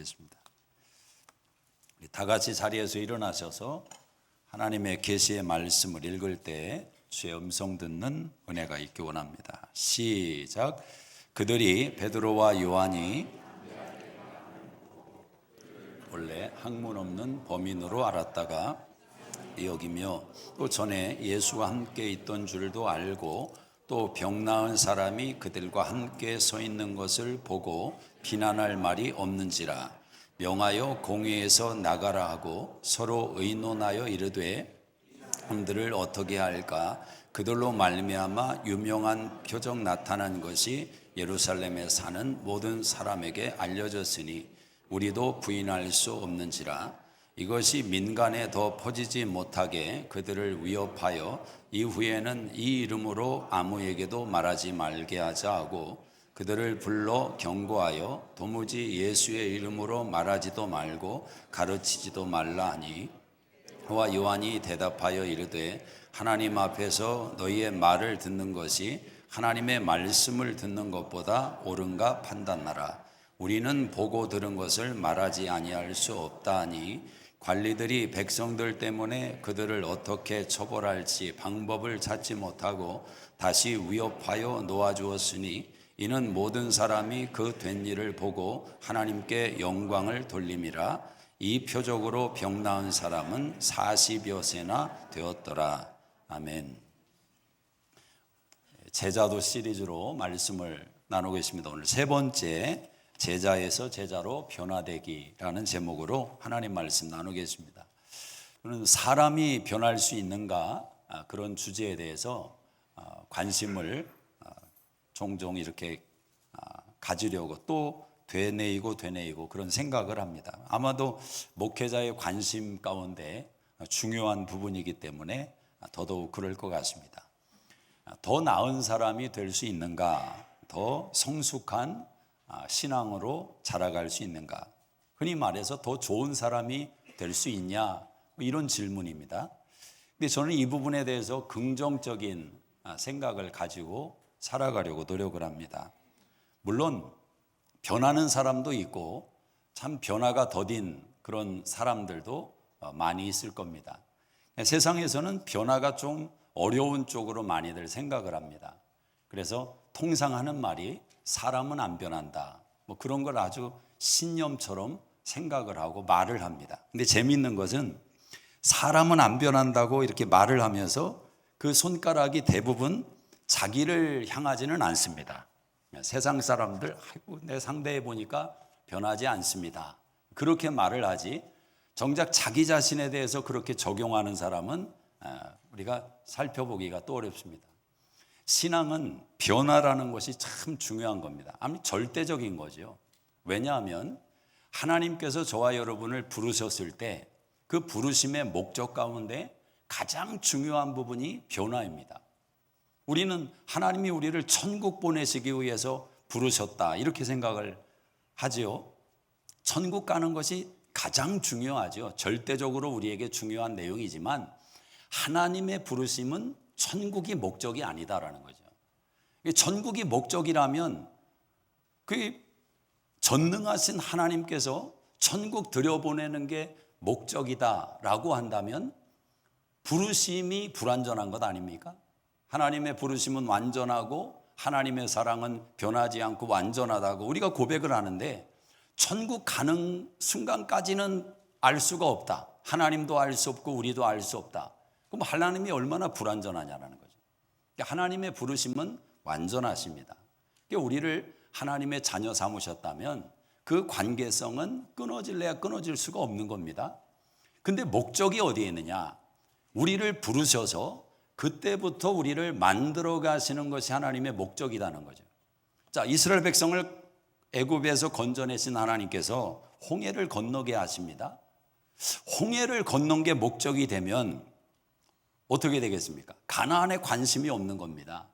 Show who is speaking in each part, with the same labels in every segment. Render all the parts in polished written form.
Speaker 1: 나누겠습니다. 우리 다 같이 자리에서 일어나셔서 하나님의 계시의 말씀을 읽을 때 주의 음성 듣는 은혜가 있기 원합니다. 시작. 그들이 베드로와 요한이 원래 학문 없는 범인으로 알았다가 여기며 또 전에 예수와 함께 있던 줄도 알고 또 병 나은 사람이 그들과 함께 서 있는 것을 보고 비난할 말이 없는지라 명하여 공회에서 나가라 하고 서로 의논하여 이르되 사람들을 어떻게 할까? 그들로 말미암아 유명한 표적 나타난 것이 예루살렘에 사는 모든 사람에게 알려졌으니 우리도 부인할 수 없는지라. 이것이 민간에 더 퍼지지 못하게 그들을 위협하여 이후에는 이 이름으로 아무에게도 말하지 말게 하자 하고 그들을 불러 경고하여 도무지 예수의 이름으로 말하지도 말고 가르치지도 말라 하니 와 요한이 대답하여 이르되 하나님 앞에서 너희의 말을 듣는 것이 하나님의 말씀을 듣는 것보다 옳은가 판단하라. 우리는 보고 들은 것을 말하지 아니할 수 없다 하니 관리들이 백성들 때문에 그들을 어떻게 처벌할지 방법을 찾지 못하고 다시 위협하여 놓아주었으니 이는 모든 사람이 그 된 일을 보고 하나님께 영광을 돌림이라. 이 표적으로 병 나은 사람은 40여 세나 되었더라. 아멘. 제자도 시리즈로 말씀을 나누고 있습니다. 오늘 세 번째 제자에서 제자로 변화되기라는 제목으로 하나님 말씀 나누겠습니다. 저는 사람이 변할 수 있는가 그런 주제에 대해서 관심을 종종 이렇게 가지려고 또 되뇌이고 그런 생각을 합니다. 아마도 목회자의 관심 가운데 중요한 부분이기 때문에 더더욱 그럴 것 같습니다. 더 나은 사람이 될 수 있는가? 더 성숙한 신앙으로 자라갈 수 있는가? 흔히 말해서 더 좋은 사람이 될 수 있냐? 이런 질문입니다. 근데 저는 이 부분에 대해서 긍정적인 생각을 가지고 살아가려고 노력을 합니다. 물론 변하는 사람도 있고 참 변화가 더딘 그런 사람들도 많이 있을 겁니다. 세상에서는 변화가 좀 어려운 쪽으로 많이들 생각을 합니다. 그래서 통상 하는 말이 사람은 안 변한다. 뭐 그런 걸 아주 신념처럼 생각을 하고 말을 합니다. 근데 재미있는 것은 사람은 안 변한다고 이렇게 말을 하면서 그 손가락이 대부분 자기를 향하지는 않습니다. 세상 사람들 내 상대해 보니까 변하지 않습니다. 그렇게 말을 하지 정작 자기 자신에 대해서 그렇게 적용하는 사람은 우리가 살펴보기가 또 어렵습니다. 신앙은 변화라는 것이 참 중요한 겁니다. 아니 절대적인 거죠. 왜냐하면 하나님께서 저와 여러분을 부르셨을 때 그 부르심의 목적 가운데 가장 중요한 부분이 변화입니다. 우리는 하나님이 우리를 천국 보내시기 위해서 부르셨다 이렇게 생각을 하지요. 천국 가는 것이 가장 중요하죠. 절대적으로 우리에게 중요한 내용이지만 하나님의 부르심은 천국이 목적이 아니다라는 거죠. 천국이 목적이라면 그 전능하신 하나님께서 천국 들여보내는 게 목적이다라고 한다면 부르심이 불완전한 것 아닙니까? 하나님의 부르심은 완전하고 하나님의 사랑은 변하지 않고 완전하다고 우리가 고백을 하는데 천국 가는 순간까지는 알 수가 없다. 하나님도 알 수 없고 우리도 알 수 없다. 그럼 하나님이 얼마나 불완전하냐라는 거죠. 하나님의 부르심은 완전하십니다. 우리를 하나님의 자녀 삼으셨다면 그 관계성은 끊어질래야 끊어질 수가 없는 겁니다. 근데 목적이 어디에 있느냐? 우리를 부르셔서 그때부터 우리를 만들어 가시는 것이 하나님의 목적이라는 거죠. 자, 이스라엘 백성을 애굽에서 건져내신 하나님께서 홍해를 건너게 하십니다. 홍해를 건넌 게 목적이 되면 어떻게 되겠습니까? 가나안에 관심이 없는 겁니다.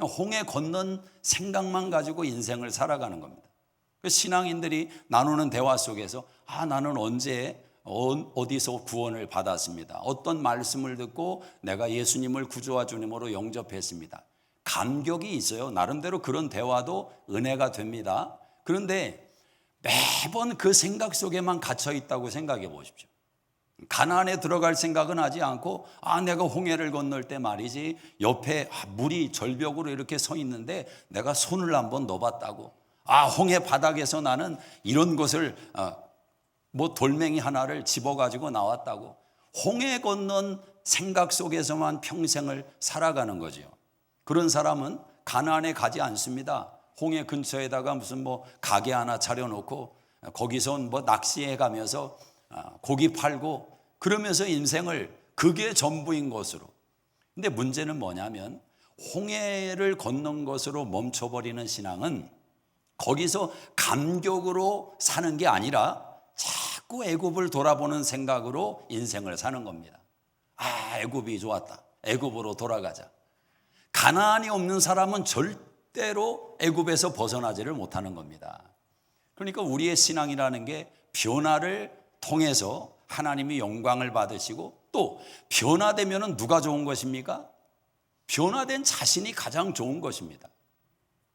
Speaker 1: 홍해 건넌 생각만 가지고 인생을 살아가는 겁니다. 신앙인들이 나누는 대화 속에서 나는 언제 어디서 구원을 받았습니다. 어떤 말씀을 듣고 내가 예수님을 구주와 주님으로 영접했습니다. 감격이 있어요. 나름대로 그런 대화도 은혜가 됩니다. 그런데 매번 그 생각 속에만 갇혀 있다고 생각해 보십시오. 가나안에 들어갈 생각은 하지 않고 내가 홍해를 건널 때 말이지 옆에 물이 절벽으로 이렇게 서 있는데 내가 손을 한번 넣어봤다고, 홍해 바닥에서 나는 이런 것을 뭐 돌멩이 하나를 집어가지고 나왔다고, 홍해 건넌 생각 속에서만 평생을 살아가는 거죠. 그런 사람은 가나안에 가지 않습니다. 홍해 근처에다가 무슨 뭐 가게 하나 차려놓고 거기서 뭐 낚시해 가면서 고기 팔고 그러면서 인생을, 그게 전부인 것으로. 근데 문제는 뭐냐면 홍해를 건넌 것으로 멈춰버리는 신앙은 거기서 감격으로 사는 게 아니라 자꾸 애굽을 돌아보는 생각으로 인생을 사는 겁니다. 애굽이 좋았다, 애굽으로 돌아가자. 가나안이 없는 사람은 절대로 애굽에서 벗어나지를 못하는 겁니다. 그러니까 우리의 신앙이라는 게 변화를 통해서 하나님이 영광을 받으시고, 또 변화되면 누가 좋은 것입니까? 변화된 자신이 가장 좋은 것입니다.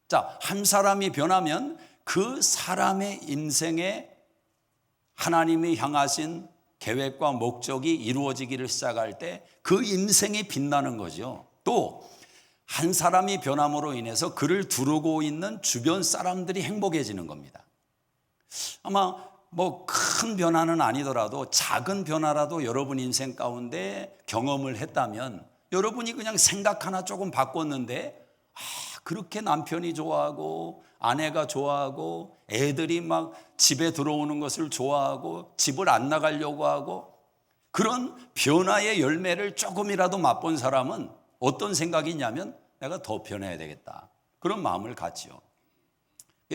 Speaker 1: 자, 한 사람이 변하면 그 사람의 인생에 하나님이 향하신 계획과 목적이 이루어지기를 시작할 때 그 인생이 빛나는 거죠. 또 한 사람이 변함으로 인해서 그를 두르고 있는 주변 사람들이 행복해지는 겁니다. 아마 뭐 큰 변화는 아니더라도 작은 변화라도 여러분 인생 가운데 경험을 했다면, 여러분이 그냥 생각 하나 조금 바꿨는데 그렇게 남편이 좋아하고 아내가 좋아하고 애들이 막 집에 들어오는 것을 좋아하고 집을 안 나가려고 하고, 그런 변화의 열매를 조금이라도 맛본 사람은 어떤 생각이 있냐면 내가 더 변해야 되겠다, 그런 마음을 갖지요.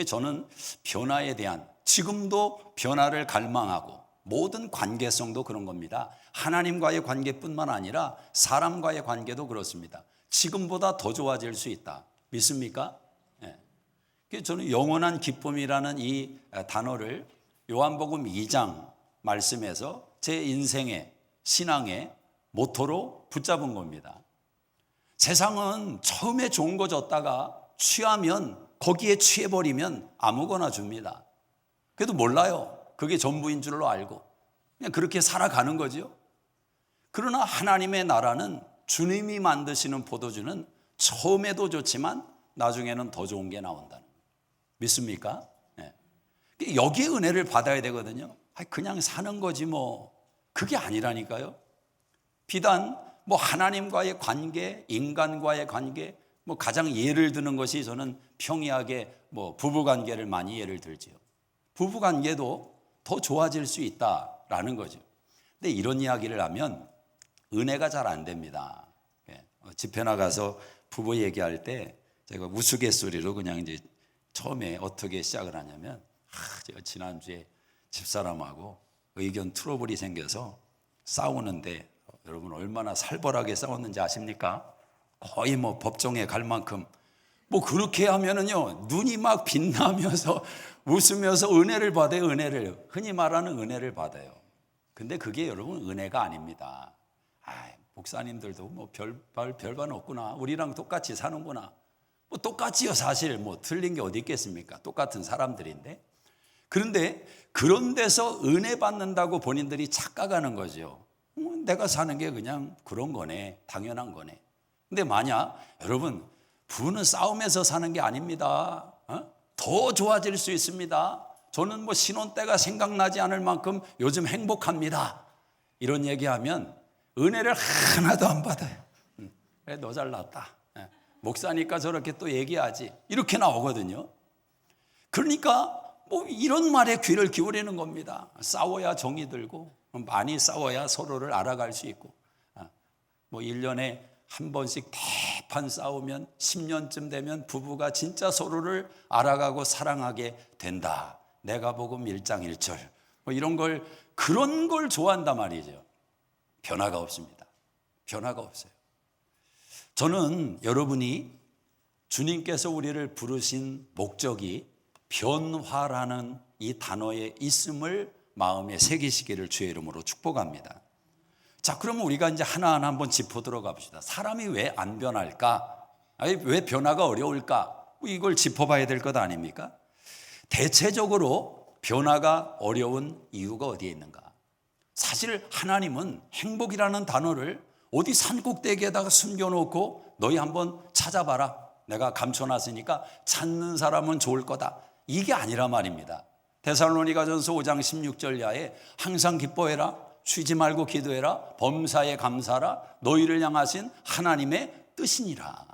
Speaker 1: 저는 변화에 대한, 지금도 변화를 갈망하고, 모든 관계성도 그런 겁니다. 하나님과의 관계뿐만 아니라 사람과의 관계도 그렇습니다. 지금보다 더 좋아질 수 있다. 믿습니까? 네. 저는 영원한 기쁨이라는 이 단어를 요한복음 2장 말씀에서 제 인생의 신앙의 모토로 붙잡은 겁니다. 세상은 처음에 좋은 거 줬다가 취하면, 거기에 취해버리면 아무거나 줍니다. 그래도 몰라요. 그게 전부인 줄로 알고 그냥 그렇게 살아가는 거죠. 그러나 하나님의 나라는 주님이 만드시는 포도주는 처음에도 좋지만 나중에는 더 좋은 게 나온다는 거예요. 믿습니까? 네. 여기에 은혜를 받아야 되거든요. 그냥 사는 거지 뭐, 그게 아니라니까요. 비단 뭐 하나님과의 관계, 인간과의 관계, 뭐 가장 예를 드는 것이, 저는 평이하게 뭐 부부관계를 많이 예를 들지요. 부부관계도 더 좋아질 수 있다라는 거죠. 근데 이런 이야기를 하면 은혜가 잘 안 됩니다. 집회 나가서 부부 얘기할 때 제가 우스갯소리로 그냥 이제 처음에 어떻게 시작을 하냐면, 제가 지난주에 집사람하고 의견 트러블이 생겨서 싸우는데, 여러분 얼마나 살벌하게 싸웠는지 아십니까? 거의 뭐 법정에 갈 만큼, 뭐 그렇게 하면은요 눈이 막 빛나면서 웃으면서 은혜를 받아요. 은혜를, 흔히 말하는 은혜를 받아요. 근데 그게 여러분 은혜가 아닙니다. 목사님들도 뭐 별반 없구나, 우리랑 똑같이 사는구나, 뭐 똑같지요. 사실 뭐 틀린 게 어디 있겠습니까? 똑같은 사람들인데. 그런데 그런 데서 은혜 받는다고 본인들이 착각하는 거죠. 내가 사는 게 그냥 그런 거네, 당연한 거네. 근데 만약 여러분, 부부는 싸움에서 사는 게 아닙니다. 더 좋아질 수 있습니다. 저는 뭐 신혼 때가 생각나지 않을 만큼 요즘 행복합니다. 이런 얘기하면 은혜를 하나도 안 받아요. 그래, 너 잘났다. 목사니까 저렇게 또 얘기하지. 이렇게 나오거든요. 그러니까 뭐 이런 말에 귀를 기울이는 겁니다. 싸워야 정이 들고, 많이 싸워야 서로를 알아갈 수 있고, 뭐 1년에 한 번씩 대판 싸우면 10년쯤 되면 부부가 진짜 서로를 알아가고 사랑하게 된다. 내가복음 1장 1절 뭐 이런 걸, 그런 걸 좋아한단 말이죠. 변화가 없습니다. 변화가 없어요. 저는 여러분이 주님께서 우리를 부르신 목적이 변화라는 이 단어에 있음을 마음에 새기시기를 주의 이름으로 축복합니다. 자, 그러면 우리가 이제 하나하나 한번 짚어 들어가 봅시다. 사람이 왜 안 변할까? 왜 변화가 어려울까? 이걸 짚어봐야 될 것 아닙니까? 대체적으로 변화가 어려운 이유가 어디에 있는가? 사실 하나님은 행복이라는 단어를 어디 산꼭대기에다가 숨겨놓고 너희 한번 찾아봐라, 내가 감춰놨으니까 찾는 사람은 좋을 거다, 이게 아니라 말입니다. 데살로니가전서 5장 16절 야에 항상 기뻐해라, 쉬지 말고 기도해라, 범사에 감사하라, 너희를 향하신 하나님의 뜻이니라.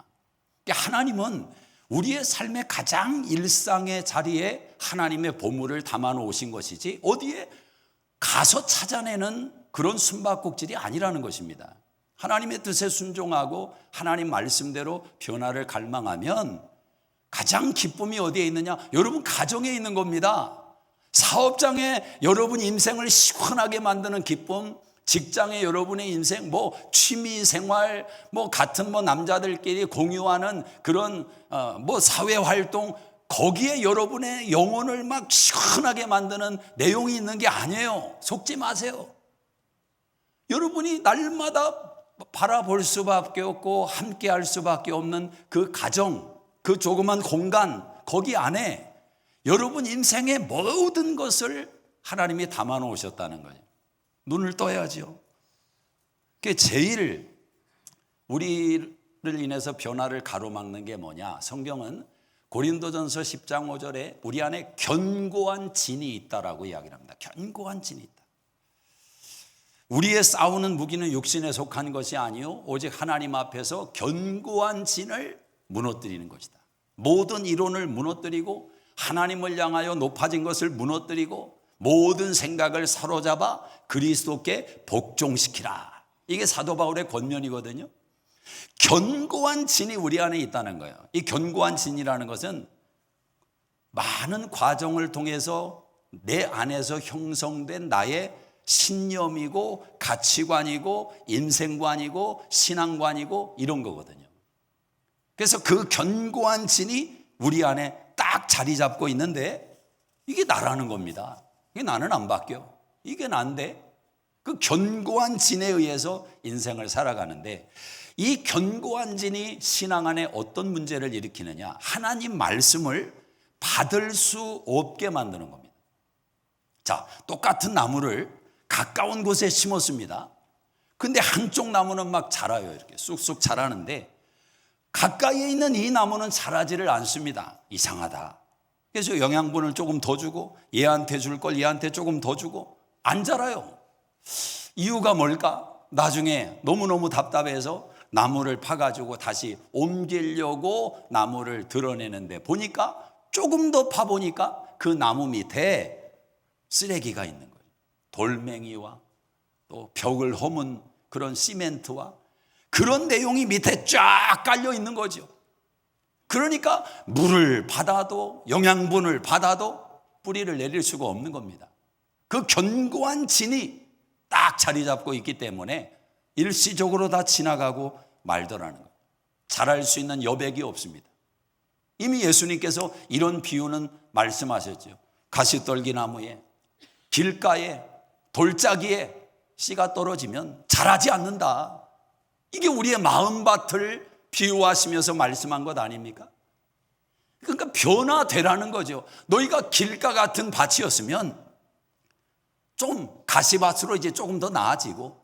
Speaker 1: 하나님은 우리의 삶의 가장 일상의 자리에 하나님의 보물을 담아 놓으신 것이지 어디에 가서 찾아내는 그런 숨바꼭질이 아니라는 것입니다. 하나님의 뜻에 순종하고 하나님 말씀대로 변화를 갈망하면 가장 기쁨이 어디에 있느냐? 여러분 가정에 있는 겁니다. 사업장에 여러분 인생을 시원하게 만드는 기쁨, 직장에 여러분의 인생, 취미생활, 같은 남자들끼리 공유하는 그런 사회활동, 거기에 여러분의 영혼을 막 시원하게 만드는 내용이 있는 게 아니에요. 속지 마세요. 여러분이 날마다 바라볼 수밖에 없고 함께 할 수밖에 없는 그 가정, 그 조그만 공간, 거기 안에 여러분 인생의 모든 것을 하나님이 담아 놓으셨다는 거예요. 눈을 떠야죠. 그게 제일 우리를 인해서 변화를 가로막는 게 뭐냐? 성경은 고린도전서 10장 5절에 우리 안에 견고한 진이 있다라고 이야기를 합니다. 견고한 진이 있다. 우리의 싸우는 무기는 육신에 속한 것이 아니요 오직 하나님 앞에서 견고한 진을 무너뜨리는 것이다. 모든 이론을 무너뜨리고 하나님을 향하여 높아진 것을 무너뜨리고 모든 생각을 사로잡아 그리스도께 복종시키라. 이게 사도 바울의 권면이거든요. 견고한 진이 우리 안에 있다는 거예요. 이 견고한 진이라는 것은 많은 과정을 통해서 내 안에서 형성된 나의 신념이고 가치관이고 인생관이고 신앙관이고 이런 거거든요. 그래서 그 견고한 진이 우리 안에 딱 자리 잡고 있는데 이게 나라는 겁니다. 이게 나는 안 바뀌어. 이게 난데 그 견고한 진에 의해서 인생을 살아가는데 이 견고한 진이 신앙 안에 어떤 문제를 일으키느냐? 하나님 말씀을 받을 수 없게 만드는 겁니다. 자, 똑같은 나무를 가까운 곳에 심었습니다. 근데 한쪽 나무는 막 자라요. 이렇게 쑥쑥 자라는데 가까이에 있는 이 나무는 자라지를 않습니다. 이상하다. 그래서 영양분을 조금 더 주고 얘한테 줄 걸 얘한테 조금 더 주고 안 자라요. 이유가 뭘까? 나중에 너무너무 답답해서 나무를 파가지고 다시 옮기려고 나무를 드러내는데 보니까 조금 더 파보니까 그 나무 밑에 쓰레기가 있는 거예요. 돌멩이와 또 벽을 허문 그런 시멘트와 그런 내용이 밑에 쫙 깔려 있는 거죠. 그러니까 물을 받아도 영양분을 받아도 뿌리를 내릴 수가 없는 겁니다. 그 견고한 진이 딱 자리 잡고 있기 때문에 일시적으로 다 지나가고 말더라는 거예요. 자랄 수 있는 여백이 없습니다. 이미 예수님께서 이런 비유는 말씀하셨죠. 가시떨기 나무에 길가에 돌짜기에 씨가 떨어지면 자라지 않는다. 이게 우리의 마음밭을 비유하시면서 말씀한 것 아닙니까? 그러니까 변화되라는 거죠. 너희가 길가 같은 밭이었으면 좀 가시밭으로 이제 조금 더 나아지고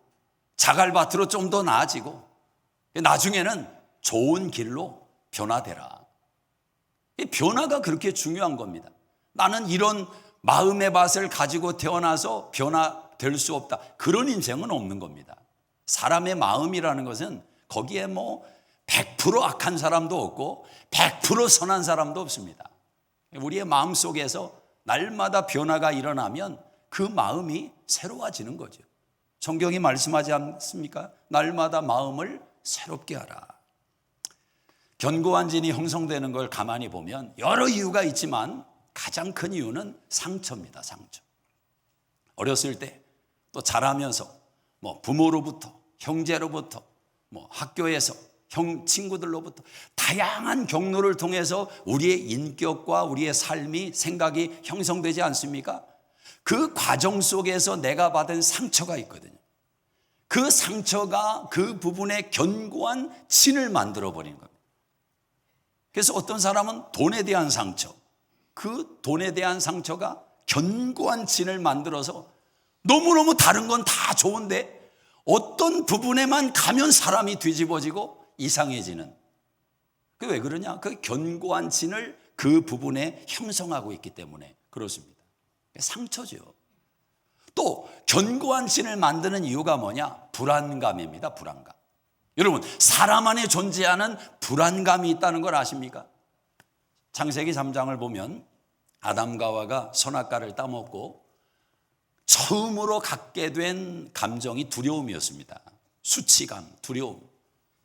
Speaker 1: 자갈밭으로 좀 더 나아지고 나중에는 좋은 길로 변화되라. 이 변화가 그렇게 중요한 겁니다. 나는 이런 마음의 밭을 가지고 태어나서 변화될 수 없다. 그런 인생은 없는 겁니다. 사람의 마음이라는 것은 거기에 100% 악한 사람도 없고 100% 선한 사람도 없습니다. 우리의 마음 속에서 날마다 변화가 일어나면 그 마음이 새로워지는 거죠. 성경이 말씀하지 않습니까? 날마다 마음을 새롭게 하라. 견고한 진이 형성되는 걸 가만히 보면 여러 이유가 있지만 가장 큰 이유는 상처입니다. 상처. 어렸을 때 또 자라면서 부모로부터 형제로부터 학교에서 친구들로부터 다양한 경로를 통해서 우리의 인격과 우리의 삶이 생각이 형성되지 않습니까? 그 과정 속에서 내가 받은 상처가 있거든요. 그 상처가 그 부분에 견고한 진을 만들어 버리는 겁니다. 그래서 어떤 사람은 돈에 대한 상처, 그 돈에 대한 상처가 견고한 진을 만들어서 너무너무 다른 건 다 좋은데 어떤 부분에만 가면 사람이 뒤집어지고 이상해지는. 그게 왜 그러냐? 그 견고한 진을 그 부분에 형성하고 있기 때문에 그렇습니다. 상처죠. 또 견고한 진을 만드는 이유가 뭐냐? 불안감입니다. 불안감. 여러분, 사람 안에 존재하는 불안감이 있다는 걸 아십니까? 창세기 3장을 보면 아담과 하와가 선악과를 따먹고 처음으로 갖게 된 감정이 두려움이었습니다. 수치감, 두려움,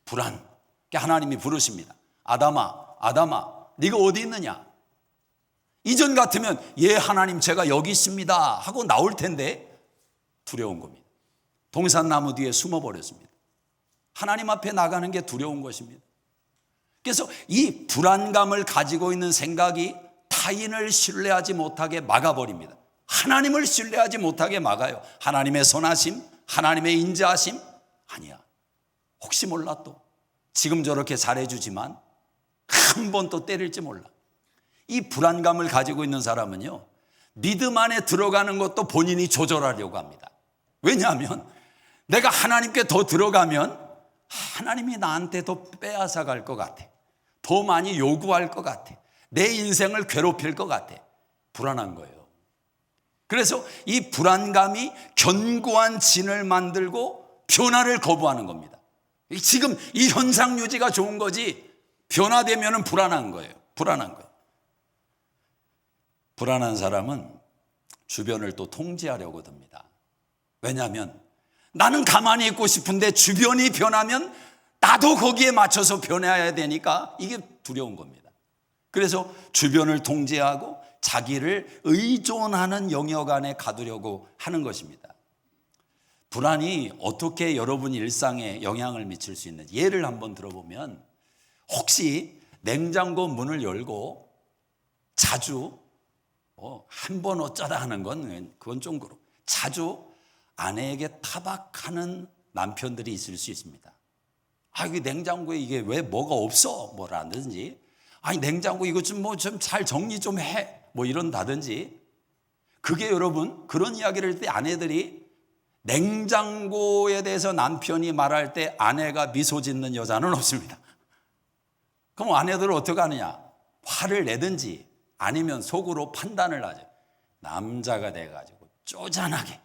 Speaker 1: 불안. 하나님이 부르십니다. 아담아, 아담아, 네가 어디 있느냐? 이전 같으면 예 하나님 제가 여기 있습니다 하고 나올 텐데 두려운 겁니다. 동산나무 뒤에 숨어버렸습니다. 하나님 앞에 나가는 게 두려운 것입니다. 그래서 이 불안감을 가지고 있는 생각이 타인을 신뢰하지 못하게 막아버립니다. 하나님을 신뢰하지 못하게 막아요. 하나님의 선하심, 하나님의 인자하심 아니야. 혹시 몰라 또 지금 저렇게 잘해주지만 한 번 또 때릴지 몰라. 이 불안감을 가지고 있는 사람은요, 믿음 안에 들어가는 것도 본인이 조절하려고 합니다. 왜냐하면 내가 하나님께 더 들어가면 하나님이 나한테 더 빼앗아 갈 것 같아. 더 많이 요구할 것 같아. 내 인생을 괴롭힐 것 같아. 불안한 거예요. 그래서 이 불안감이 견고한 진을 만들고 변화를 거부하는 겁니다. 지금 이 현상 유지가 좋은 거지 변화되면 불안한 거예요. 불안한 거예요. 불안한 사람은 주변을 또 통제하려고 듭니다. 왜냐하면 나는 가만히 있고 싶은데 주변이 변하면 나도 거기에 맞춰서 변해야 되니까 이게 두려운 겁니다. 그래서 주변을 통제하고 자기를 의존하는 영역 안에 가두려고 하는 것입니다. 불안이 어떻게 여러분 일상에 영향을 미칠 수 있는지 예를 한번 들어보면, 혹시 냉장고 문을 열고 자주 한 번 어쩌다 하는 건 그건 좀 그렇고 자주 아내에게 타박하는 남편들이 있을 수 있습니다. 아, 이게 냉장고에 이게 왜 뭐가 없어? 뭐라든지, 아니 냉장고 이거 좀 뭐 좀 잘 정리 좀 해. 뭐 이런다든지. 그게 여러분 그런 이야기를 할 때 아내들이 냉장고에 대해서 남편이 말할 때 아내가 미소 짓는 여자는 없습니다. 그럼 아내들은 어떻게 하느냐? 화를 내든지 아니면 속으로 판단을 하죠. 남자가 돼가지고 쪼잔하게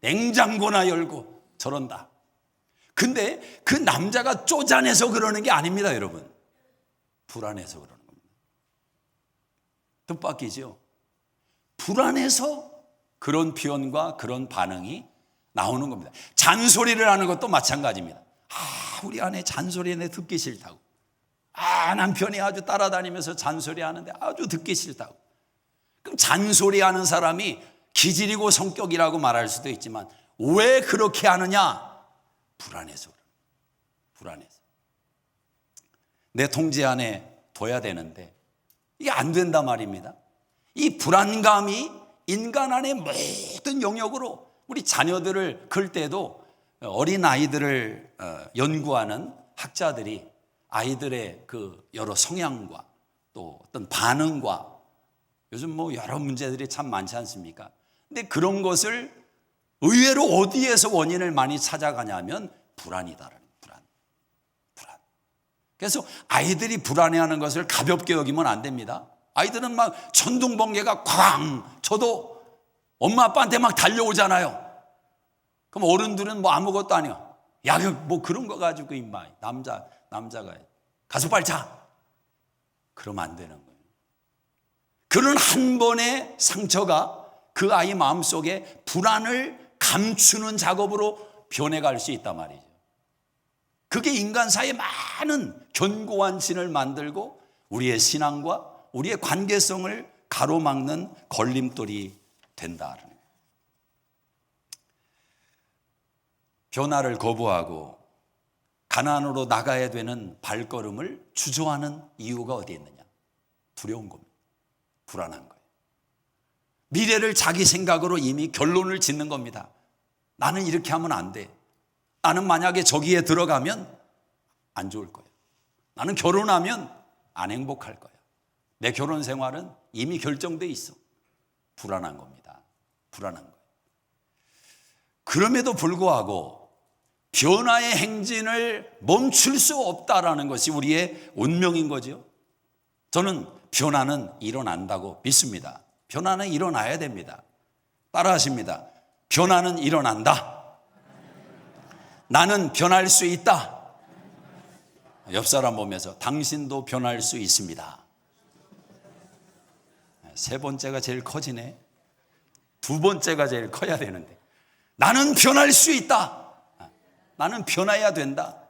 Speaker 1: 냉장고나 열고 저런다. 근데 그 남자가 쪼잔해서 그러는 게 아닙니다, 여러분. 불안해서 그러는 겁니다. 뜻밖이죠. 불안해서 그런 표현과 그런 반응이 나오는 겁니다. 잔소리를 하는 것도 마찬가지입니다. 아, 우리 아내 잔소리 내 듣기 싫다고. 아, 남편이 아주 따라다니면서 잔소리 하는데 아주 듣기 싫다고. 그럼 잔소리 하는 사람이 기질이고 성격이라고 말할 수도 있지만 왜 그렇게 하느냐? 불안해서 그래요. 불안해서. 내 통제 안에 둬야 되는데 이게 안 된단 말입니다. 이 불안감이 인간 안의 모든 영역으로, 우리 자녀들을 클 때도 어린 아이들을 연구하는 학자들이 아이들의 그 여러 성향과 또 어떤 반응과 요즘 뭐 여러 문제들이 참 많지 않습니까? 근데 그런 것을 의외로 어디에서 원인을 많이 찾아가냐면 불안이다라는 불안. 그래서 아이들이 불안해하는 것을 가볍게 여기면 안 됩니다. 아이들은 막 천둥번개가 쾅 쳐도 엄마 아빠한테 막 달려오잖아요. 그럼 어른들은 뭐 아무것도 아니야. 야, 뭐 그런 거 가지고 임마 남자가 가서 빨리 자. 그러면 안 되는 거예요. 그런 한 번의 상처가 그 아이 마음속에 불안을 감추는 작업으로 변해갈 수 있단 말이죠. 그게 인간사에 많은 견고한 진을 만들고 우리의 신앙과 우리의 관계성을 가로막는 걸림돌이 된다. 변화를 거부하고 가난으로 나가야 되는 발걸음을 주저하는 이유가 어디에 있느냐? 두려운 겁니다. 불안한 거예요. 미래를 자기 생각으로 이미 결론을 짓는 겁니다. 나는 이렇게 하면 안 돼. 나는 만약에 저기에 들어가면 안 좋을 거야. 나는 결혼하면 안 행복할 거야. 내 결혼 생활은 이미 결정돼 있어. 불안한 겁니다. 불안한 거예요. 그럼에도 불구하고 변화의 행진을 멈출 수 없다라는 것이 우리의 운명인 거죠. 저는 변화는 일어난다고 믿습니다. 변화는 일어나야 됩니다. 따라하십니다. 변화는 일어난다. 나는 변할 수 있다. 옆 사람 보면서 당신도 변할 수 있습니다. 세 번째가 제일 커지네. 두 번째가 제일 커야 되는데. 나는 변할 수 있다. 나는 변해야 된다.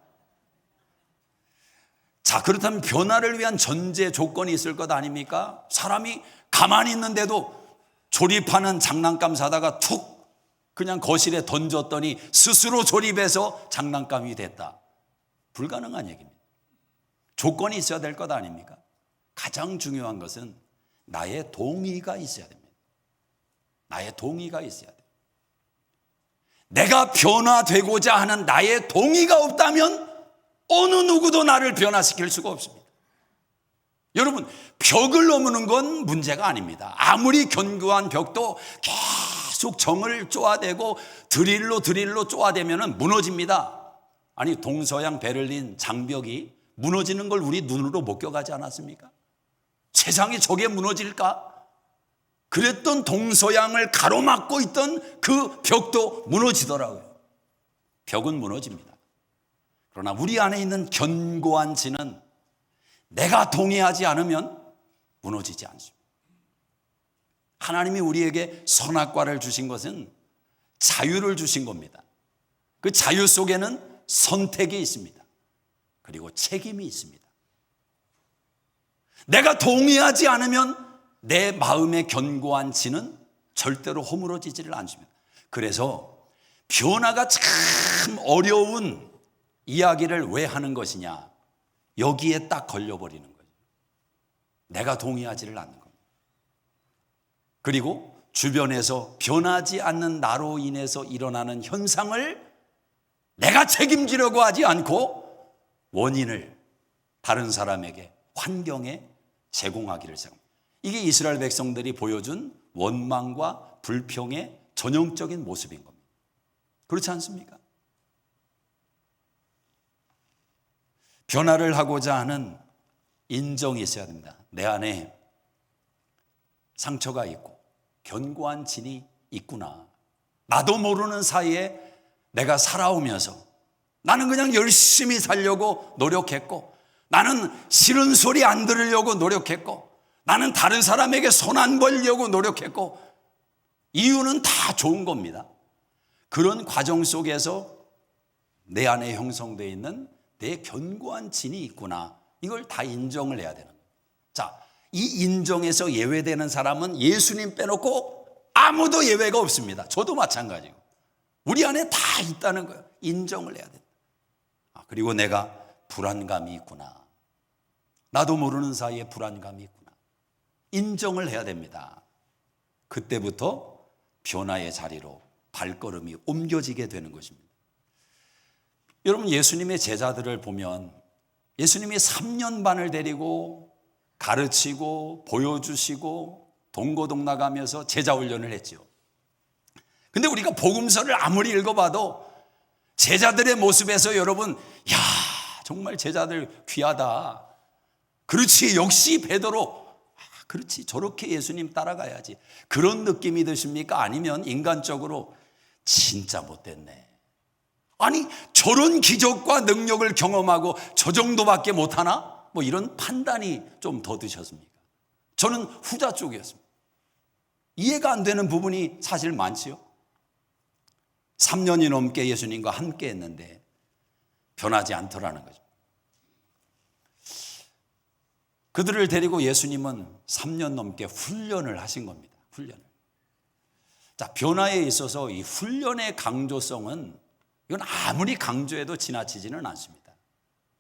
Speaker 1: 자, 그렇다면 변화를 위한 전제 조건이 있을 것 아닙니까? 사람이 가만히 있는데도 조립하는 장난감 사다가 툭 그냥 거실에 던졌더니 스스로 조립해서 장난감이 됐다. 불가능한 얘기입니다. 조건이 있어야 될 것 아닙니까? 가장 중요한 것은 나의 동의가 있어야 됩니다. 나의 동의가 있어야 돼요. 내가 변화되고자 하는 나의 동의가 없다면 어느 누구도 나를 변화시킬 수가 없습니다. 여러분, 벽을 넘는 건 문제가 아닙니다. 아무리 견고한 벽도 계속 정을 쪼아대고 드릴로 쪼아대면 무너집니다. 아니, 동서양 베를린 장벽이 무너지는 걸 우리 눈으로 목격하지 않았습니까? 세상이 저게 무너질까? 그랬던 동서양을 가로막고 있던 그 벽도 무너지더라고요. 벽은 무너집니다. 그러나 우리 안에 있는 견고한 진은 내가 동의하지 않으면 무너지지 않습니다. 하나님이 우리에게 선악과를 주신 것은 자유를 주신 겁니다. 그 자유 속에는 선택이 있습니다. 그리고 책임이 있습니다. 내가 동의하지 않으면 내 마음의 견고한 진은 절대로 허물어지지를 않습니다. 그래서 변화가 참 어려운 이야기를 왜 하는 것이냐, 여기에 딱 걸려버리는 거예요. 내가 동의하지를 않는 겁니다. 그리고 주변에서 변하지 않는 나로 인해서 일어나는 현상을 내가 책임지려고 하지 않고 원인을 다른 사람에게, 환경에 제공하기를 생각합니다. 이게 이스라엘 백성들이 보여준 원망과 불평의 전형적인 모습인 겁니다. 그렇지 않습니까? 변화를 하고자 하는 인정이 있어야 됩니다. 내 안에 상처가 있고 견고한 진이 있구나. 나도 모르는 사이에 내가 살아오면서 나는 그냥 열심히 살려고 노력했고, 나는 싫은 소리 안 들으려고 노력했고, 나는 다른 사람에게 손 안 벌려고 노력했고, 이유는 다 좋은 겁니다. 그런 과정 속에서 내 안에 형성되어 있는 내 견고한 진이 있구나. 이걸 다 인정을 해야 되는 거예요. 자, 이 인정에서 예외되는 사람은 예수님 빼놓고 아무도 예외가 없습니다. 저도 마찬가지고. 우리 안에 다 있다는 거예요. 인정을 해야 된다. 그리고 내가 불안감이 있구나. 나도 모르는 사이에 불안감이 있구나. 인정을 해야 됩니다. 그때부터 변화의 자리로 발걸음이 옮겨지게 되는 것입니다. 여러분, 예수님의 제자들을 보면 예수님이 3년 반을 데리고 가르치고 보여주시고 동고동락하면서 제자 훈련을 했죠. 근데 우리가 복음서를 아무리 읽어봐도 제자들의 모습에서 여러분, 야, 정말 제자들 귀하다. 그렇지, 역시 베드로. 그렇지, 저렇게 예수님 따라가야지. 그런 느낌이 드십니까? 아니면 인간적으로 진짜 못됐네. 아니, 저런 기적과 능력을 경험하고 저 정도밖에 못하나? 뭐 이런 판단이 좀 더 드셨습니까? 저는 후자 쪽이었습니다. 이해가 안 되는 부분이 사실 많지요. 3년이 넘게 예수님과 함께 했는데 변하지 않더라는 거죠. 그들을 데리고 예수님은 3년 넘게 훈련을 하신 겁니다. 훈련을. 자, 변화에 있어서 이 훈련의 강조성은 이건 아무리 강조해도 지나치지는 않습니다.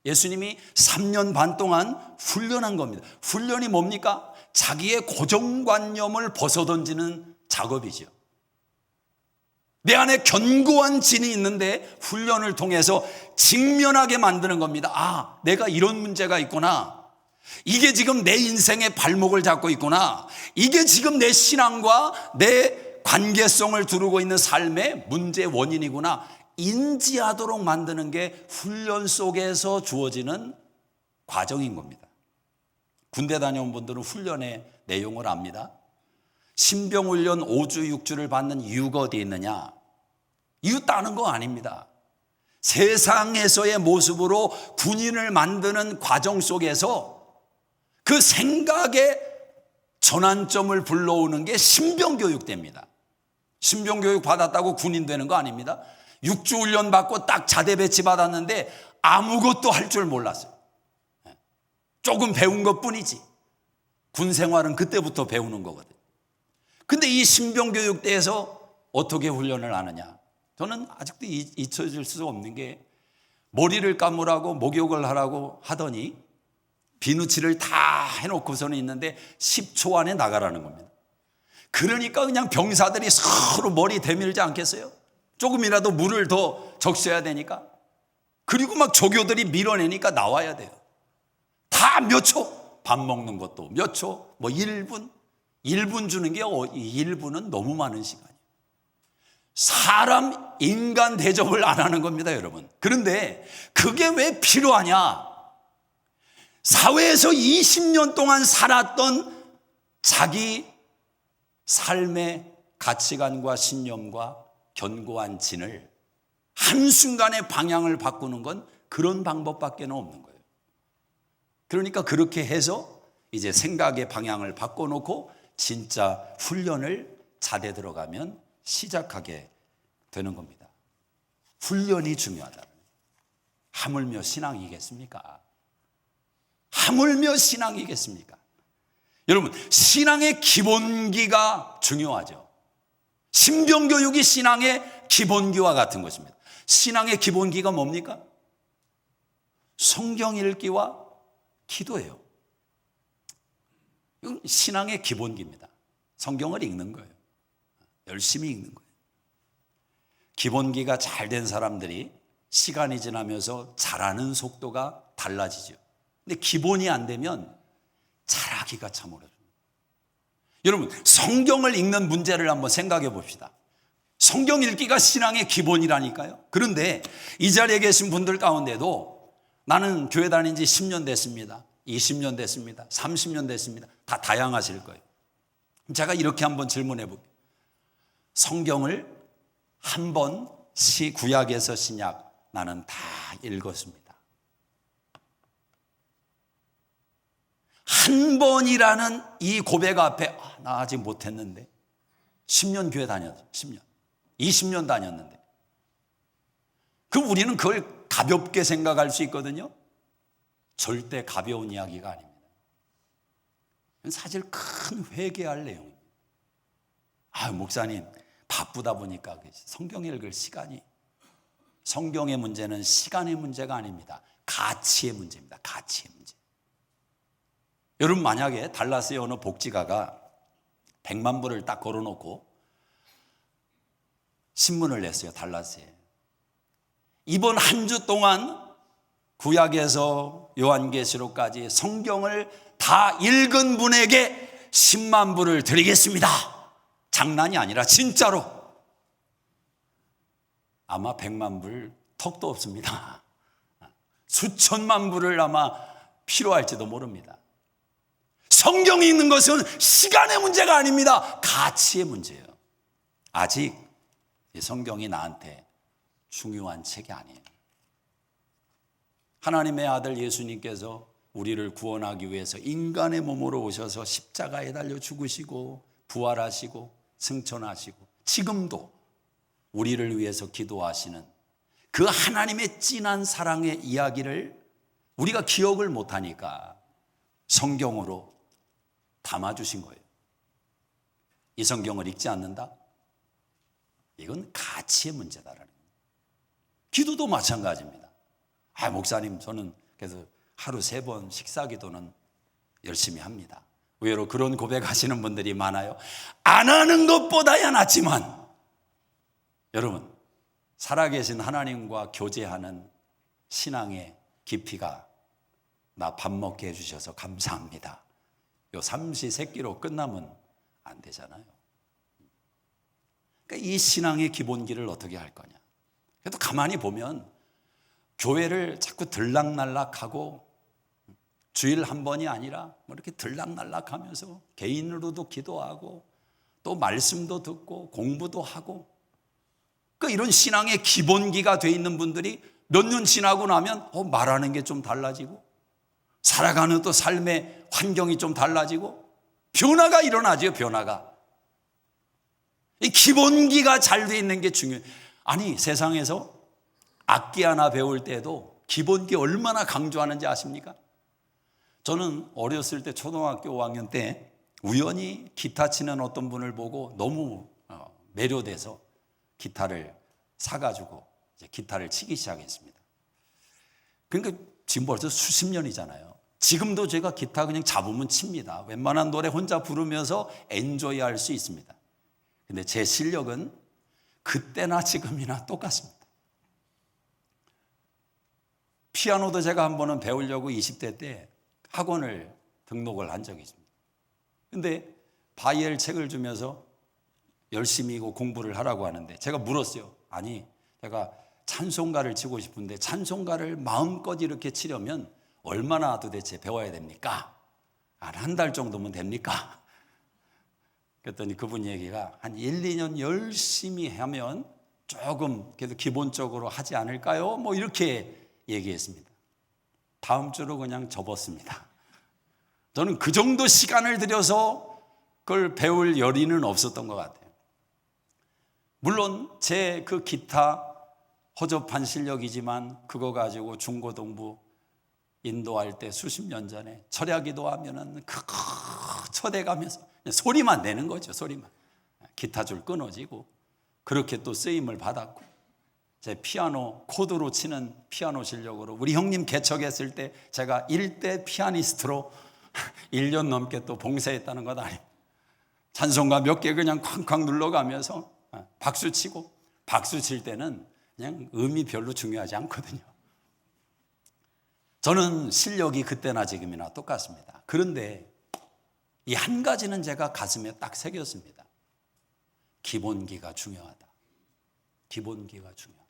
Speaker 1: 예수님이 3년 반 동안 훈련한 겁니다. 훈련이 뭡니까? 자기의 고정관념을 벗어던지는 작업이죠. 내 안에 견고한 진이 있는데 훈련을 통해서 직면하게 만드는 겁니다. 아, 내가 이런 문제가 있구나. 이게 지금 내 인생의 발목을 잡고 있구나. 이게 지금 내 신앙과 내 관계성을 두르고 있는 삶의 문제 원인이구나. 인지하도록 만드는 게 훈련 속에서 주어지는 과정인 겁니다. 군대 다녀온 분들은 훈련의 내용을 압니다. 신병훈련 5주 6주를 받는 이유가 어디에 있느냐? 이유 따는 거 아닙니다. 세상에서의 모습으로 군인을 만드는 과정 속에서 그 생각의 전환점을 불러오는 게 신병교육대입니다. 신병교육 받았다고 군인 되는 거 아닙니다. 6주 훈련 받고 딱 자대 배치 받았는데 아무것도 할 줄 몰랐어요. 조금 배운 것뿐이지. 군 생활은 그때부터 배우는 거거든요. 근데 이 신병교육대에서 어떻게 훈련을 하느냐? 저는 아직도 잊혀질 수 없는 게 머리를 감으라고 목욕을 하라고 하더니 비누칠을 다 해놓고서는 있는데 10초 안에 나가라는 겁니다. 그러니까 그냥 병사들이 서로 머리 대밀지 않겠어요? 조금이라도 물을 더 적셔야 되니까. 그리고 막 조교들이 밀어내니까 나와야 돼요. 다 몇 초? 밥 먹는 것도 몇 초? 뭐 1분? 1분 주는 게 1분은 너무 많은 시간이에요. 사람 인간 대접을 안 하는 겁니다, 여러분. 그런데 그게 왜 필요하냐? 사회에서 20년 동안 살았던 자기 삶의 가치관과 신념과 견고한 진을 한순간에 방향을 바꾸는 건 그런 방법밖에 없는 거예요. 그러니까 그렇게 해서 이제 생각의 방향을 바꿔놓고 진짜 훈련을 자대 들어가면 시작하게 되는 겁니다. 훈련이 중요하다. 하물며 신앙이겠습니까? 하물며 신앙이겠습니까? 여러분, 신앙의 기본기가 중요하죠. 신병교육이 신앙의 기본기와 같은 것입니다. 신앙의 기본기가 뭡니까? 성경 읽기와 기도예요. 이건 신앙의 기본기입니다. 성경을 읽는 거예요. 열심히 읽는 거예요. 기본기가 잘 된 사람들이 시간이 지나면서 잘하는 속도가 달라지죠. 근데 기본이 안 되면 잘하기가 참 어렵습니다. 여러분, 성경을 읽는 문제를 한번 생각해 봅시다. 성경 읽기가 신앙의 기본이라니까요. 그런데 이 자리에 계신 분들 가운데도 나는 교회 다닌 지 10년 됐습니다. 20년 됐습니다. 30년 됐습니다. 다 다양하실 거예요. 제가 이렇게 한번 질문해 볼게요. 성경을 한 번 구약에서 신약 나는 다 읽었습니다. 한 번이라는 이 고백 앞에 나 아직 못했는데 10년 교회 다녔어요. 10년 20년 다녔는데 그럼 우리는 그걸 가볍게 생각할 수 있거든요. 절대 가벼운 이야기가 아닙니다. 사실 큰 회개할 내용입니다. 목사님 바쁘다 보니까 성경 읽을 시간이, 성경의 문제는 시간의 문제가 아닙니다. 가치의 문제입니다. 가치의 문제. 여러분, 만약에 달라스의 어느 복지가가 100만 불을 딱 걸어놓고 신문을 냈어요. 달라스에. 이번 한 주 동안 구약에서 요한계시록까지 성경을 다 읽은 분에게 10만 불을 드리겠습니다. 장난이 아니라 진짜로. 아마 100만 불 턱도 없습니다. 수천만 불을 아마 필요할지도 모릅니다. 성경이 있는 것은 시간의 문제가 아닙니다. 가치의 문제예요. 아직 이 성경이 나한테 중요한 책이 아니에요. 하나님의 아들 예수님께서 우리를 구원하기 위해서 인간의 몸으로 오셔서 십자가에 달려 죽으시고 부활하시고 승천하시고 지금도 우리를 위해서 기도하시는 그 하나님의 진한 사랑의 이야기를 우리가 기억을 못하니까 성경으로 담아주신 거예요. 이 성경을 읽지 않는다? 이건 가치의 문제다라는 거예요. 기도도 마찬가지입니다. 목사님 저는 그래서 하루 3번 식사 기도는 열심히 합니다. 의외로 그런 고백하시는 분들이 많아요. 안 하는 것보다야 낫지만 여러분, 살아계신 하나님과 교제하는 신앙의 깊이가 나 밥 먹게 해주셔서 감사합니다. 요 삼시세끼로 끝나면 안 되잖아요. 그러니까 이 신앙의 기본기를 어떻게 할 거냐. 그래도 가만히 보면 교회를 자꾸 들락날락하고 주일 한 번이 아니라 뭐 이렇게 들락날락하면서 개인으로도 기도하고 또 말씀도 듣고 공부도 하고 이런 신앙의 기본기가 돼 있는 분들이 몇 년 지나고 나면 말하는 게 좀 달라지고 살아가는 또 삶의 환경이 좀 달라지고 변화가 일어나죠. 변화가. 이 기본기가 잘 돼 있는 게 중요해요. 아니 세상에서 악기 하나 배울 때도 기본기 얼마나 강조하는지 아십니까? 저는 어렸을 때 초등학교 5학년 때 우연히 기타 치는 어떤 분을 보고 너무 매료돼서 기타를 사가지고 이제 기타를 치기 시작했습니다. 그러니까 지금 벌써 수십 년이잖아요. 지금도 제가 기타 그냥 잡으면 칩니다. 웬만한 노래 혼자 부르면서 엔조이 할 수 있습니다. 근데 제 실력은 그때나 지금이나 똑같습니다. 피아노도 제가 한 번은 배우려고 20대 때 학원을 등록을 한 적이 있습니다. 근데 바이엘 책을 주면서 열심히 공부를 하라고 하는데 제가 물었어요. 아니, 제가 찬송가를 치고 싶은데 찬송가를 마음껏 이렇게 치려면 얼마나 도대체 배워야 됩니까? 한 달 정도면 됩니까? 그랬더니 그분 얘기가 한 1, 2년 열심히 하면 조금 그래도 기본적으로 하지 않을까요? 뭐 이렇게 얘기했습니다. 다음 주로 그냥 접었습니다. 저는 그 정도 시간을 들여서 그걸 배울 여리는 없었던 것 같아요. 물론 제 그 기타 허접한 실력이지만 그거 가지고 중고등부 인도할 때 수십 년 전에 철야기도 하면은 초대 가면서 소리만 내는 거죠. 소리만. 기타줄 끊어지고 그렇게 또 쓰임을 받았고 제 피아노 코드로 치는 피아노 실력으로 우리 형님 개척했을 때 제가 1대 피아니스트로 1년 넘게 또 봉사했다는 것 아닙니까? 찬송가 몇 개 그냥 쾅쾅 눌러가면서 박수 치고 박수 칠 때는 그냥 음이 별로 중요하지 않거든요. 저는 실력이 그때나 지금이나 똑같습니다. 그런데 이 한 가지는 제가 가슴에 딱 새겼습니다. 기본기가 중요하다. 기본기가 중요하다.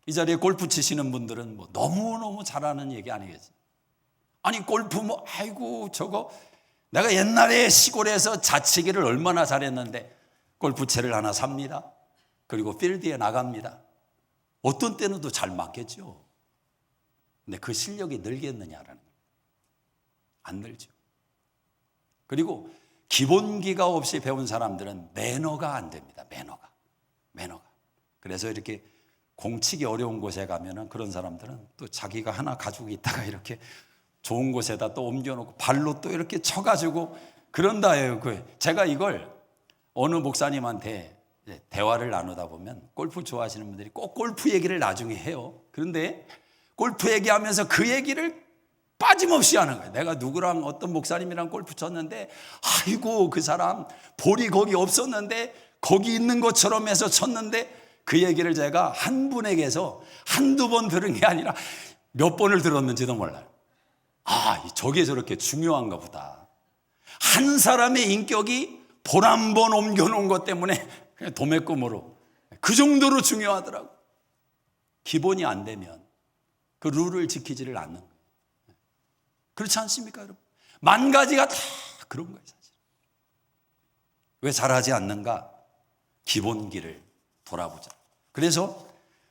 Speaker 1: 이 자리에 골프 치시는 분들은 뭐 너무너무 잘하는 얘기 아니겠어요? 아니 골프 뭐 아이고 저거 내가 옛날에 시골에서 자치기를 얼마나 잘했는데 골프채를 하나 삽니다. 그리고 필드에 나갑니다. 어떤 때는 또 잘 맞겠죠. 근데 그 실력이 늘겠느냐라는 거예요. 안 늘죠. 그리고 기본기가 없이 배운 사람들은 매너가 안 됩니다. 매너가. 그래서 이렇게 공치기 어려운 곳에 가면은 그런 사람들은 또 자기가 하나 가지고 있다가 이렇게 좋은 곳에다 또 옮겨놓고 발로 또 이렇게 쳐가지고 그런다예요. 제가 이걸 어느 목사님한테 대화를 나누다 보면 골프 좋아하시는 분들이 꼭 골프 얘기를 나중에 해요. 그런데 골프 얘기하면서 그 얘기를 빠짐없이 하는 거예요. 내가 누구랑 어떤 목사님이랑 골프 쳤는데 아이고 그 사람 볼이 거기 없었는데 거기 있는 것처럼 해서 쳤는데 그 얘기를 제가 한 분에게서 한두 번 들은 게 아니라 몇 번을 들었는지도 몰라요. 저게 저렇게 중요한가 보다. 한 사람의 인격이 볼 한 번 옮겨놓은 것 때문에 그냥 도매금으로 그 정도로 중요하더라고. 기본이 안 되면 그 룰을 지키지를 않는 거예요. 그렇지 않습니까, 여러분? 만 가지가 다 그런 거예요, 사실. 왜 잘하지 않는가? 기본기를 돌아보자. 그래서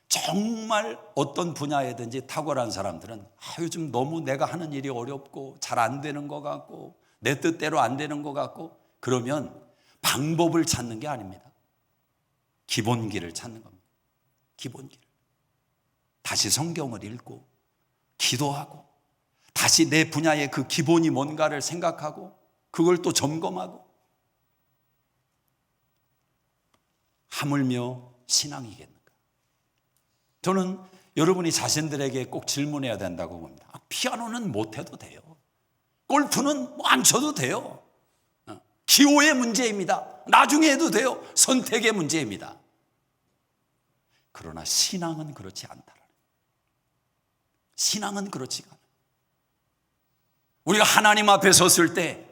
Speaker 1: 정말 어떤 분야에든지 탁월한 사람들은 요즘 너무 내가 하는 일이 어렵고 잘 안 되는 것 같고 내 뜻대로 안 되는 것 같고 그러면 방법을 찾는 게 아닙니다. 기본기를 찾는 겁니다. 기본기를. 다시 성경을 읽고 기도하고 다시 내 분야의 그 기본이 뭔가를 생각하고 그걸 또 점검하고 하물며 신앙이겠는가? 저는 여러분이 자신들에게 꼭 질문해야 된다고 봅니다. 피아노는 못해도 돼요. 골프는 안 쳐도 돼요. 기호의 문제입니다. 나중에 해도 돼요. 선택의 문제입니다. 그러나 신앙은 그렇지 않다. 신앙은 그렇지가 않아요. 우리가 하나님 앞에 섰을 때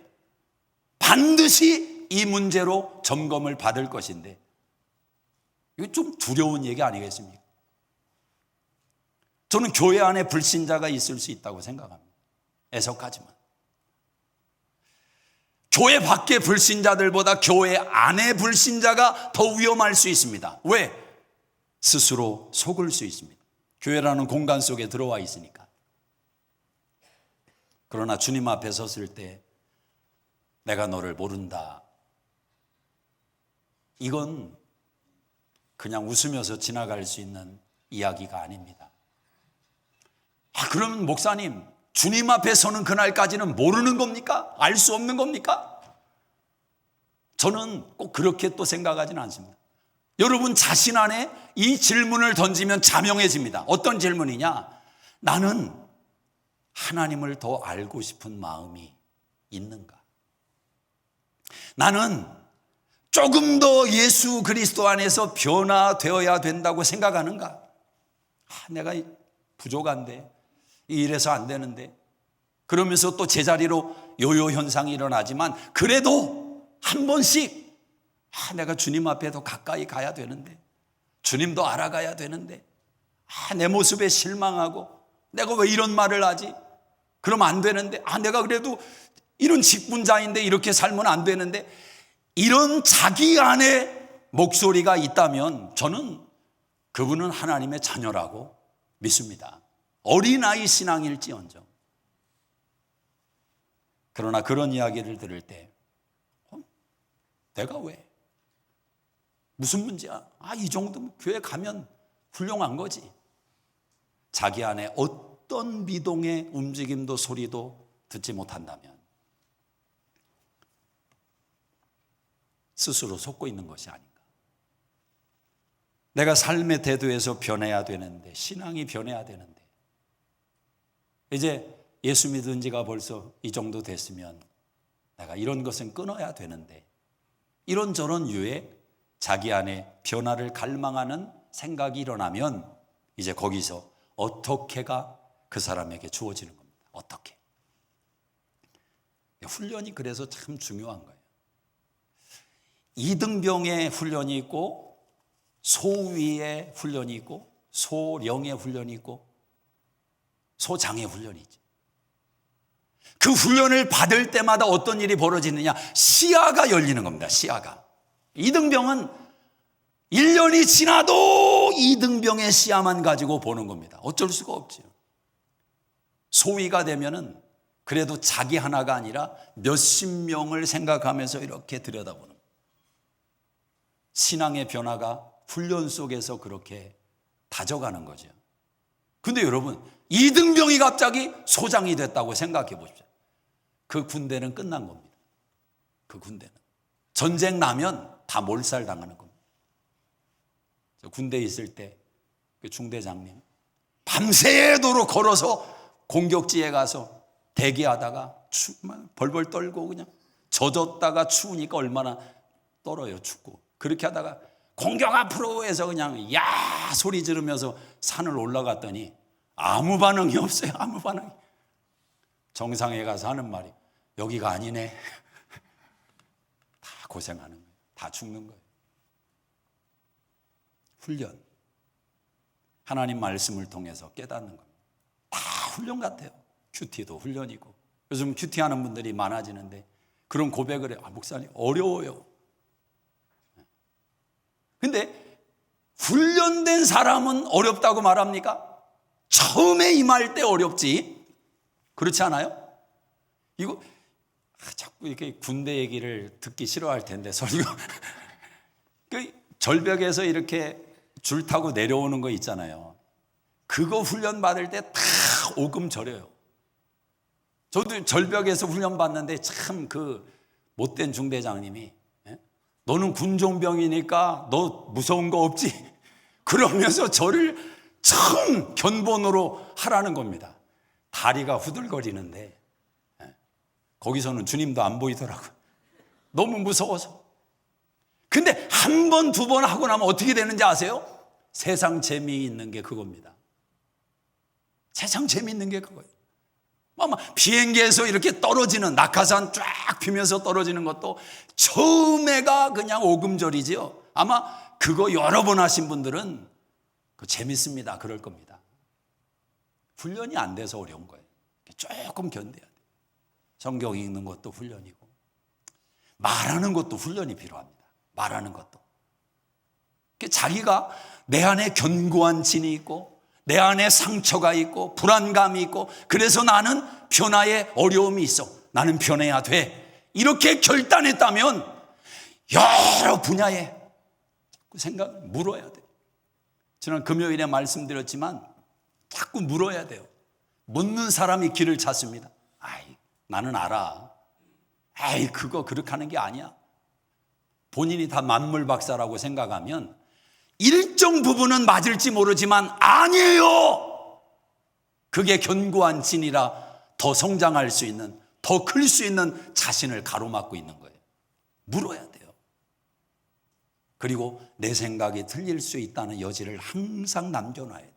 Speaker 1: 반드시 이 문제로 점검을 받을 것인데, 이거 좀 두려운 얘기 아니겠습니까? 저는 교회 안에 불신자가 있을 수 있다고 생각합니다. 애석하지만. 교회 밖의 불신자들보다 교회 안의 불신자가 더 위험할 수 있습니다. 왜? 스스로 속을 수 있습니다. 교회라는 공간 속에 들어와 있으니까. 그러나 주님 앞에 섰을 때 내가 너를 모른다, 이건 그냥 웃으면서 지나갈 수 있는 이야기가 아닙니다. 그러면 목사님, 주님 앞에 서는 그날까지는 모르는 겁니까? 알 수 없는 겁니까? 저는 꼭 그렇게 또 생각하지는 않습니다. 여러분 자신 안에 이 질문을 던지면 자명해집니다. 어떤 질문이냐? 나는 하나님을 더 알고 싶은 마음이 있는가? 나는 조금 더 예수 그리스도 안에서 변화되어야 된다고 생각하는가? 내가 부족한데, 이래서 안 되는데, 그러면서 또 제자리로 요요 현상이 일어나지만 그래도 한 번씩 내가 주님 앞에 더 가까이 가야 되는데, 주님도 알아가야 되는데, 내 모습에 실망하고 내가 왜 이런 말을 하지? 그러면 안 되는데, 내가 그래도 이런 직분자인데 이렇게 살면 안 되는데, 이런 자기 안에 목소리가 있다면 저는 그분은 하나님의 자녀라고 믿습니다. 어린아이 신앙일지언정. 그러나 그런 이야기를 들을 때 내가 왜? 무슨 문제야? 이 정도면 교회 가면 훌륭한 거지. 자기 안에 어떤 미동의 움직임도 소리도 듣지 못한다면 스스로 속고 있는 것이 아닌가. 내가 삶의 태도에서 변해야 되는데, 신앙이 변해야 되는데, 이제 예수 믿은 지가 벌써 이 정도 됐으면 내가 이런 것은 끊어야 되는데, 이런저런 유의 자기 안에 변화를 갈망하는 생각이 일어나면 이제 거기서 어떻게가 그 사람에게 주어지는 겁니다. 어떻게. 훈련이 그래서 참 중요한 거예요. 이등병의 훈련이 있고, 소위의 훈련이 있고, 소령의 훈련이 있고, 소장의 훈련이 있죠. 그 훈련을 받을 때마다 어떤 일이 벌어지느냐? 시야가 열리는 겁니다. 시야가. 이등병은 1년이 지나도 이등병의 시야만 가지고 보는 겁니다. 어쩔 수가 없죠. 소위가 되면은 그래도 자기 하나가 아니라 몇십 명을 생각하면서 이렇게 들여다보는 거예요. 신앙의 변화가 훈련 속에서 그렇게 다져가는 거죠. 근데 여러분, 이등병이 갑자기 소장이 됐다고 생각해 보십시오. 그 군대는 끝난 겁니다. 그 군대는 전쟁 나면 다 몰살당하는 겁니다. 저 군대에 있을 때 그 중대장님 밤새도록 걸어서 공격지에 가서 대기하다가 벌벌 떨고 그냥 젖었다가 추우니까 얼마나 떨어요. 춥고. 그렇게 하다가 공격 앞으로 해서 그냥 야 소리 지르면서 산을 올라갔더니 아무 반응이 없어요. 아무 반응이. 정상에 가서 하는 말이 여기가 아니네. 다 고생하는 거예요. 다 죽는 거예요. 훈련. 하나님 말씀을 통해서 깨닫는 겁니다. 다 훈련 같아요. 큐티도 훈련이고. 요즘 큐티하는 분들이 많아지는데 그런 고백을 해요. 목사님 어려워요. 근데 훈련된 사람은 어렵다고 말합니까? 처음에 임할 때 어렵지. 그렇지 않아요? 이거 자꾸 이렇게 군대 얘기를 듣기 싫어할 텐데 설교. 그 절벽에서 이렇게 줄 타고 내려오는 거 있잖아요. 그거 훈련 받을 때 다 오금 절여요. 저도 절벽에서 훈련 받는데 참 그 못된 중대장님이 너는 군종병이니까 너 무서운 거 없지? 그러면서 저를 처음 견본으로 하라는 겁니다. 다리가 후들거리는데 거기서는 주님도 안 보이더라고요. 너무 무서워서. 근데 한 번, 두 번 하고 나면 어떻게 되는지 아세요? 세상 재미있는 게 그겁니다. 세상 재미있는 게 그거예요. 아마 비행기에서 이렇게 떨어지는, 낙하산 쫙 피면서 떨어지는 것도 처음에가 그냥 오금절이지요. 아마 그거 여러 번 하신 분들은 그 재밌습니다. 그럴 겁니다. 훈련이 안 돼서 어려운 거예요. 조금 견뎌야 돼요. 성경 읽는 것도 훈련이고, 말하는 것도 훈련이 필요합니다. 말하는 것도. 자기가 내 안에 견고한 진이 있고, 내 안에 상처가 있고, 불안감이 있고, 그래서 나는 변화에 어려움이 있어. 나는 변해야 돼. 이렇게 결단했다면 여러 분야에 생각 물어야 돼요. 지난 금요일에 말씀드렸지만 자꾸 물어야 돼요. 묻는 사람이 길을 찾습니다. 아이, 나는 알아. 에이, 그거 그렇게 하는 게 아니야. 본인이 다 만물 박사라고 생각하면 일정 부분은 맞을지 모르지만 아니에요. 그게 견고한 진이라 더 성장할 수 있는, 더 클 수 있는 자신을 가로막고 있는 거예요. 물어야 돼요. 그리고 내 생각이 틀릴 수 있다는 여지를 항상 남겨놔야 돼요.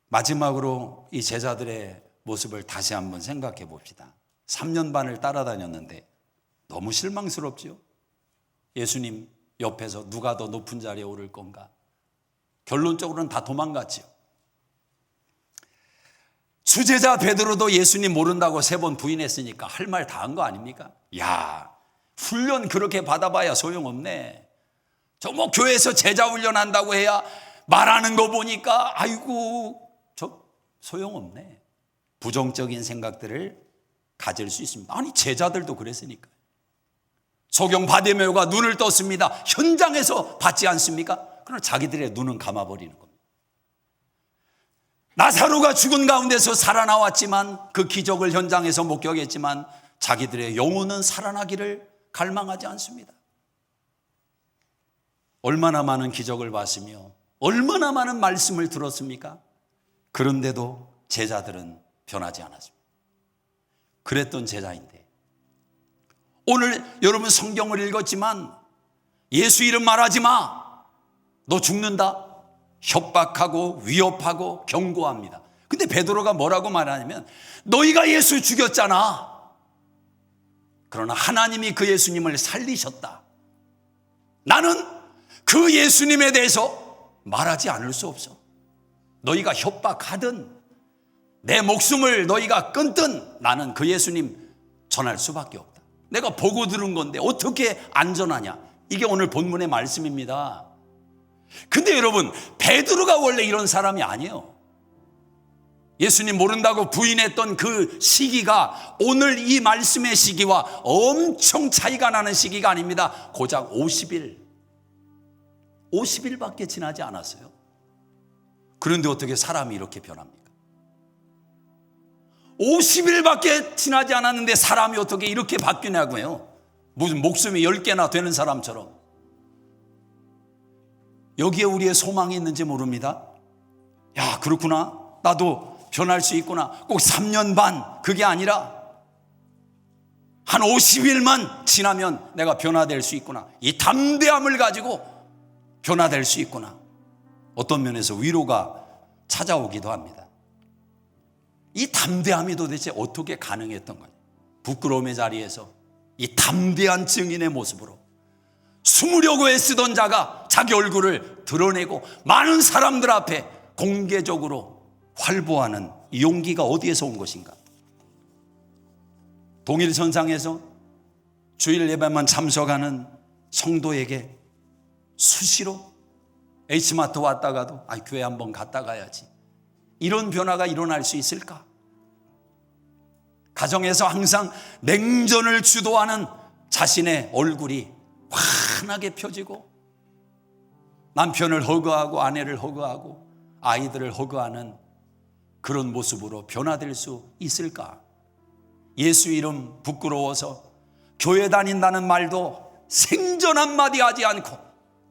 Speaker 1: 마지막으로 이 제자들의 모습을 다시 한번 생각해 봅시다. 3년 반을 따라다녔는데 너무 실망스럽지요. 예수님 옆에서 누가 더 높은 자리에 오를 건가? 결론적으로는 다 도망갔지요. 수제자 베드로도 예수님 모른다고 3번 부인했으니까 할 말 다 한 거 아닙니까? 야, 훈련 그렇게 받아봐야 소용없네. 저 뭐 교회에서 제자 훈련한다고 해야 말하는 거 보니까 아이고 저 소용없네. 부정적인 생각들을 가질 수 있습니다. 아니 제자들도 그랬으니까. 소경 바디메오가 눈을 떴습니다. 현장에서 받지 않습니까? 그러나 자기들의 눈은 감아버리는 겁니다. 나사로가 죽은 가운데서 살아나왔지만, 그 기적을 현장에서 목격했지만 자기들의 영혼은 살아나기를 갈망하지 않습니다. 얼마나 많은 기적을 봤으며 얼마나 많은 말씀을 들었습니까? 그런데도 제자들은 변하지 않았습니다. 그랬던 제자인데 오늘 여러분 성경을 읽었지만 예수 이름 말하지 마. 너 죽는다. 협박하고 위협하고 경고합니다. 근데 베드로가 뭐라고 말하냐면 너희가 예수 죽였잖아. 그러나 하나님이 그 예수님을 살리셨다. 나는 그 예수님에 대해서 말하지 않을 수 없어. 너희가 협박하든 내 목숨을 너희가 끊든 나는 그 예수님 전할 수밖에 없다. 내가 보고 들은 건데 어떻게 안전하냐. 이게 오늘 본문의 말씀입니다. 근데 여러분 베드로가 원래 이런 사람이 아니에요. 예수님 모른다고 부인했던 그 시기가 오늘 이 말씀의 시기와 엄청 차이가 나는 시기가 아닙니다. 고작 50일밖에 지나지 않았어요. 그런데 어떻게 사람이 이렇게 변합니까? 50일밖에 지나지 않았는데 사람이 어떻게 이렇게 바뀌냐고요. 무슨 목숨이 10개나 되는 사람처럼. 여기에 우리의 소망이 있는지 모릅니다. 야, 그렇구나. 나도 변할 수 있구나. 꼭 3년 반 그게 아니라 한 50일만 지나면 내가 변화될 수 있구나. 이 담대함을 가지고 변화될 수 있구나. 어떤 면에서 위로가 찾아오기도 합니다. 이 담대함이 도대체 어떻게 가능했던 거예요? 부끄러움의 자리에서 이 담대한 증인의 모습으로 숨으려고 애쓰던 자가 자기 얼굴을 드러내고 많은 사람들 앞에 공개적으로 활보하는 이 용기가 어디에서 온 것인가? 동일선상에서 주일 예배만 참석하는 성도에게 수시로 H마트 왔다가도 교회 한번 갔다 가야지, 이런 변화가 일어날 수 있을까? 가정에서 항상 냉전을 주도하는 자신의 얼굴이 환하게 펴지고 남편을 허그하고 아내를 허그하고 아이들을 허그하는 그런 모습으로 변화될 수 있을까? 예수 이름 부끄러워서 교회 다닌다는 말도 생전 한마디 하지 않고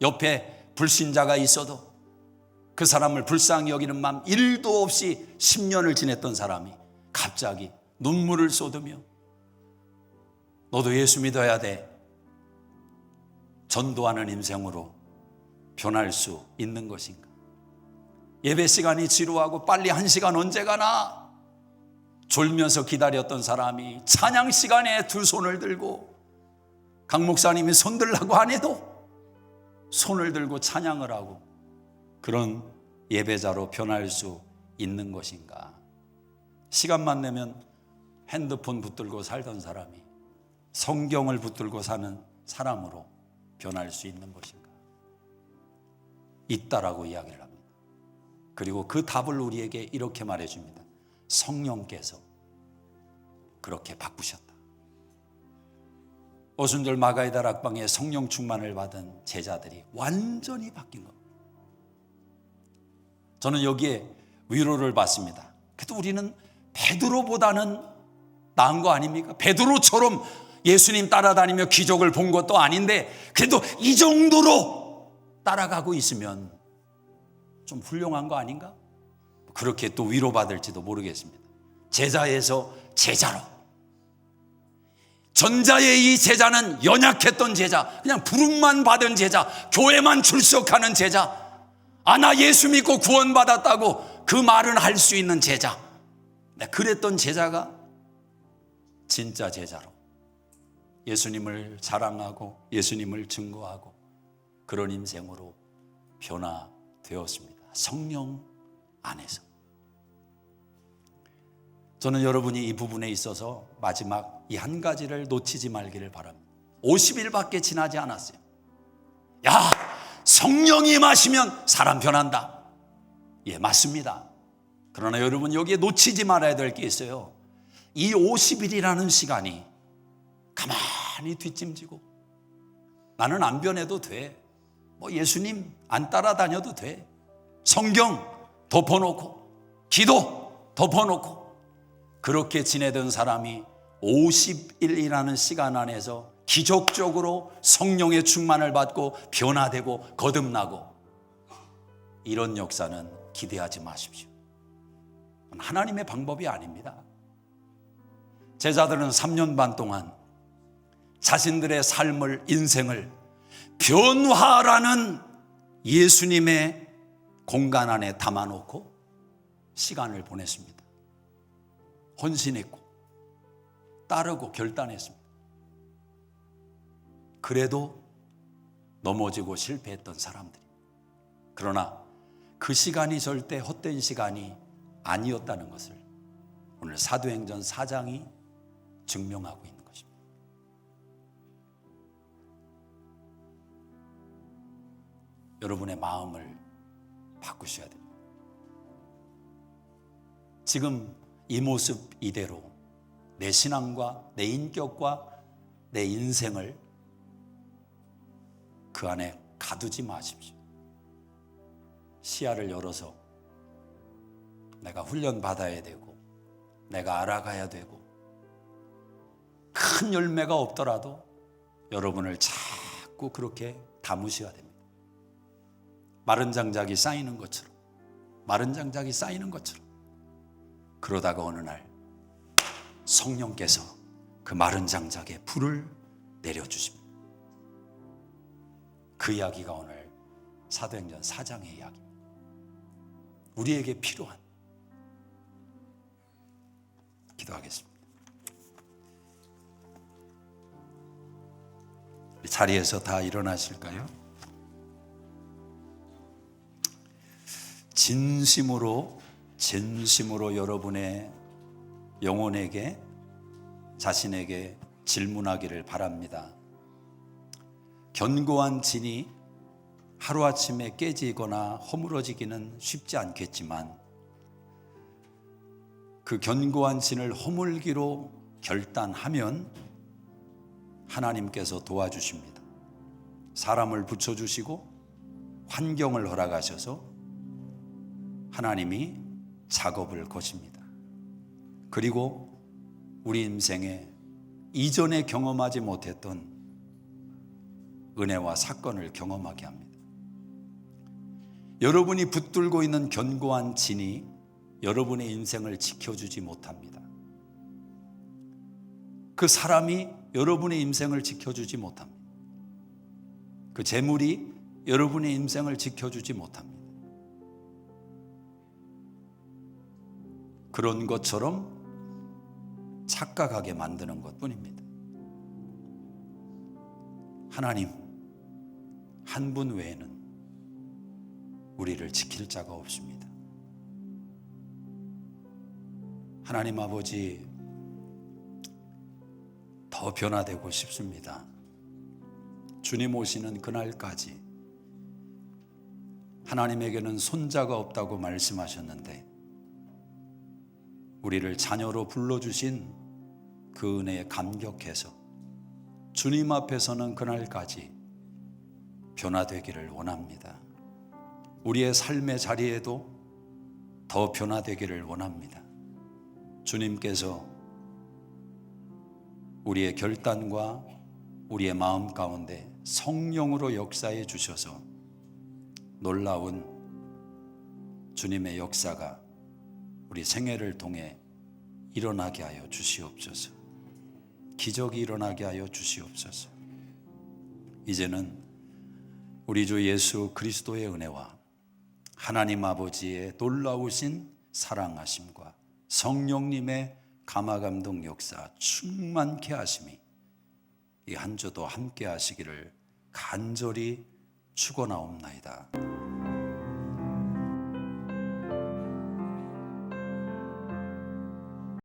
Speaker 1: 옆에 불신자가 있어도 그 사람을 불쌍히 여기는 마음 1도 없이 10년을 지냈던 사람이 갑자기 눈물을 쏟으며 너도 예수 믿어야 돼, 전도하는 인생으로 변할 수 있는 것인가? 예배 시간이 지루하고 빨리 1시간 언제 가나 졸면서 기다렸던 사람이 찬양 시간에 두 손을 들고 강 목사님이 손 들라고 안 해도 손을 들고 찬양을 하고 그런 예배자로 변할 수 있는 것인가? 시간만 내면 핸드폰 붙들고 살던 사람이 성경을 붙들고 사는 사람으로 변할 수 있는 것인가? 있다라고 이야기를 합니다. 그리고 그 답을 우리에게 이렇게 말해줍니다. 성령께서 그렇게 바꾸셨다. 오순절 마가이다 락방에 성령 충만을 받은 제자들이 완전히 바뀐 겁니다. 저는 여기에 위로를 받습니다. 그래도 우리는 베드로보다는 나은 거 아닙니까? 베드로처럼 예수님 따라다니며 기적을 본 것도 아닌데 그래도 이 정도로 따라가고 있으면 좀 훌륭한 거 아닌가? 그렇게 또 위로받을지도 모르겠습니다. 제자에서 제자로. 전자의 이 제자는 연약했던 제자, 그냥 부름만 받은 제자, 교회만 출석하는 제자, 나 예수 믿고 구원받았다고 그 말은 할 수 있는 제자. 그랬던 제자가 진짜 제자로 예수님을 자랑하고 예수님을 증거하고 그런 인생으로 변화되었습니다. 성령 안에서. 저는 여러분이 이 부분에 있어서 마지막 이 한 가지를 놓치지 말기를 바랍니다. 50일밖에 지나지 않았어요. 야, 성령이 임하시면 사람 변한다. 예, 맞습니다. 그러나 여러분 여기에 놓치지 말아야 될 게 있어요. 이 50일이라는 시간이 가만히 뒷짐지고 나는 안 변해도 돼. 예수님 안 따라다녀도 돼. 성경 덮어놓고 기도 덮어놓고 그렇게 지내던 사람이 50일이라는 시간 안에서 기적적으로 성령의 충만을 받고 변화되고 거듭나고 이런 역사는 기대하지 마십시오. 하나님의 방법이 아닙니다. 제자들은 3년 반 동안 자신들의 삶을, 인생을 변화라는 예수님의 공간 안에 담아놓고 시간을 보냈습니다. 헌신했고 따르고 결단했습니다. 그래도 넘어지고 실패했던 사람들이. 그러나 그 시간이 절대 헛된 시간이 아니었다는 것을 오늘 사도행전 4장이 증명하고 있는 것입니다. 여러분의 마음을 바꾸셔야 됩니다. 지금 이 모습 이대로 내 신앙과 내 인격과 내 인생을 그 안에 가두지 마십시오. 시야를 열어서 내가 훈련받아야 되고 내가 알아가야 되고 큰 열매가 없더라도 여러분을 자꾸 그렇게 담으셔야 됩니다. 마른 장작이 쌓이는 것처럼, 마른 장작이 쌓이는 것처럼. 그러다가 어느 날 성령께서 그 마른 장작에 불을 내려주십니다. 그 이야기가 오늘 사도행전 4장의 이야기입니다. 우리에게 필요한. 기도하겠습니다. 우리 자리에서 다 일어나실까요? 진심으로 여러분의 영혼에게, 자신에게 질문하기를 바랍니다. 견고한 진이 하루아침에 깨지거나 허물어지기는 쉽지 않겠지만 그 견고한 진을 허물기로 결단하면 하나님께서 도와주십니다. 사람을 붙여주시고 환경을 허락하셔서 하나님이 작업을 거십니다. 그리고 우리 인생에 이전에 경험하지 못했던 은혜와 사건을 경험하게 합니다. 여러분이 붙들고 있는 견고한 진이 여러분의 인생을 지켜주지 못합니다. 그 사람이 여러분의 인생을 지켜주지 못합니다. 그 재물이 여러분의 인생을 지켜주지 못합니다. 그런 것처럼 착각하게 만드는 것뿐입니다. 하나님 한 분 외에는 우리를 지킬 자가 없습니다. 하나님 아버지, 더 변화되고 싶습니다. 주님 오시는 그날까지 하나님에게는 손자가 없다고 말씀하셨는데 우리를 자녀로 불러주신 그 은혜에 감격해서 주님 앞에서는 그날까지 변화되기를 원합니다. 우리의 삶의 자리에도 더 변화되기를 원합니다. 주님께서 우리의 결단과 우리의 마음 가운데 성령으로 역사해 주셔서 놀라운 주님의 역사가 우리 생애를 통해 일어나게 하여 주시옵소서. 기적이 일어나게 하여 주시옵소서. 이제는 우리 주 예수 그리스도의 은혜와 하나님 아버지의 놀라우신 사랑하심과 성령님의 감화감동 역사 충만케 하심이 이 한 주도 함께 하시기를 간절히 축원하옵나이다.